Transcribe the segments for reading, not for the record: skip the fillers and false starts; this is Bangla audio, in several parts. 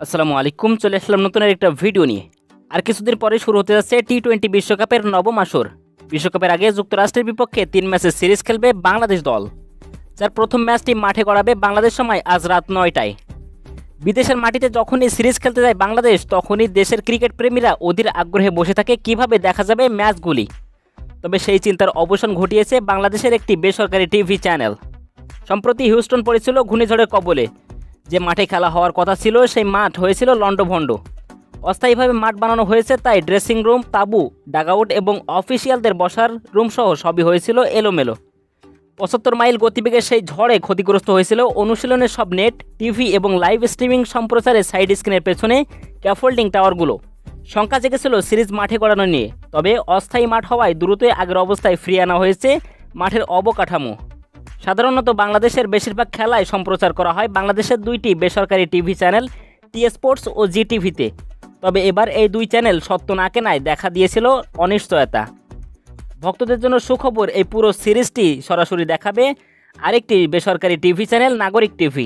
আসসালামু আলাইকুম। চলে আসলাম নতুন একটা ভিডিও নিয়ে। আর কিছুদিন পরে শুরু হতে যাচ্ছে টি-20 বিশ্বকাপের নবম আসর। বিশ্বকাপের আগে যুক্তরাষ্ট্রের বিপক্ষে 3 ম্যাচের সিরিজ খেলবে বাংলাদেশ দল, যার প্রথম ম্যাচটি মাঠে গড়াবে বাংলাদেশ সময় আজ রাত 9টায়। বিদেশের মাটিতে যখনই সিরিজ খেলতে যায় বাংলাদেশ, তখনই দেশের ক্রিকেট প্রেমীরা অধীর আগ্রহে বসে থাকে কিভাবে দেখা যাবে ম্যাচগুলি। তবে সেই চিন্তার অবসান ঘটিয়েছে বাংলাদেশের একটি বেসরকারি টিভি চ্যানেল। সম্প্রতি হিউস্টন পড়েছিল ঘূর্ণিঝড়ের কবলে। যে মাঠে খেলা হওয়ার কথা ছিল সেই মাঠ হয়েছিল লন্ডভন্ড। অস্থায়ীভাবে মাঠ বানানো হয়েছে, তাই ড্রেসিং রুম, তাঁবু, ডাগআউট এবং অফিসিয়ালদের বসার রুমসহ সবই হয়েছিল এলোমেলো। 75 মাইল গতিবেগে সেই ঝড়ে ক্ষতিগ্রস্ত হয়েছিল অনুশীলনের সব নেট, টিভি এবং লাইভ স্ট্রিমিং সম্প্রচারের সাইড স্ক্রিনের পেছনে ক্যাফোল্ডিং টাওয়ারগুলো। শঙ্কা জেগেছিল সিরিজ মাঠে গড়ানো নিয়ে, তবে অস্থায়ী মাঠ হওয়ায় দ্রুতই আগের অবস্থায় ফিরিয়ে আনা হয়েছে মাঠের অবকাঠামো। সাধারণত বাংলাদেশের বেশিরভাগ খেলায় সম্প্রচার করা হয় বাংলাদেশের দুইটি বেসরকারি টিভি চ্যানেল টি স্পোর্টস ও জি টিভিতে। তবে এবার এই দুই চ্যানেল সত্য না কেনায় দেখা দিয়েছিল অনিশ্চয়তা। ভক্তদের জন্য সুখবর, এই পুরো সিরিজটি সরাসরি দেখাবে আরেকটি বেসরকারি টিভি চ্যানেল নাগরিক টিভি।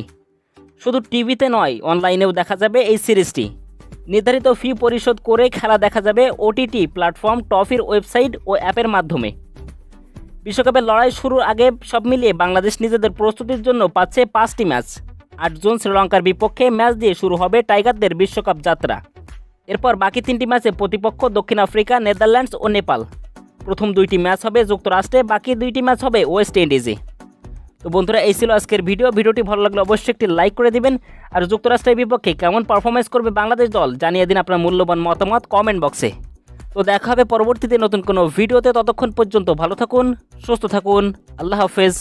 শুধু টিভিতে নয়, অনলাইনেও দেখা যাবে এই সিরিজটি। নির্ধারিত ফি পরিশোধ করে খেলা দেখা যাবে ওটিটি প্ল্যাটফর্ম, টফির ওয়েবসাইট ও অ্যাপের মাধ্যমে। বিশ্বকাপের লড়াই শুরুর আগে সব মিলিয়ে বাংলাদেশ নিজেদের প্রস্তুতির জন্য পাচ্ছে 5টি ম্যাচ। 8 জুন শ্রীলঙ্কার বিপক্ষে ম্যাচ দিয়ে শুরু হবে টাইগারদের বিশ্বকাপ যাত্রা। এরপর বাকি 3টি ম্যাচে প্রতিপক্ষ দক্ষিণ আফ্রিকা, নেদারল্যান্ডস ও নেপাল। প্রথম 2টি ম্যাচ হবে যুক্তরাষ্ট্রে, বাকি 2টি ম্যাচ হবে ওয়েস্ট ইন্ডিজে। তো বন্ধুরা, এই ছিল আজকের ভিডিওটি ভালো লাগলে অবশ্যই একটি লাইক করে দিবেন। আর যুক্তরাষ্ট্রের বিপক্ষে কেমন পারফরমেন্স করবে বাংলাদেশ দল জানিয়ে দিন আপনার মূল্যবান মতামত কমেন্ট বক্সে। তো দেখা হবে পরবর্তীতে নতুন কোনো ভিডিওতে। ততক্ষণ পর্যন্ত ভালো থাকুন, সুস্থ থাকুন। আল্লাহ হাফেজ।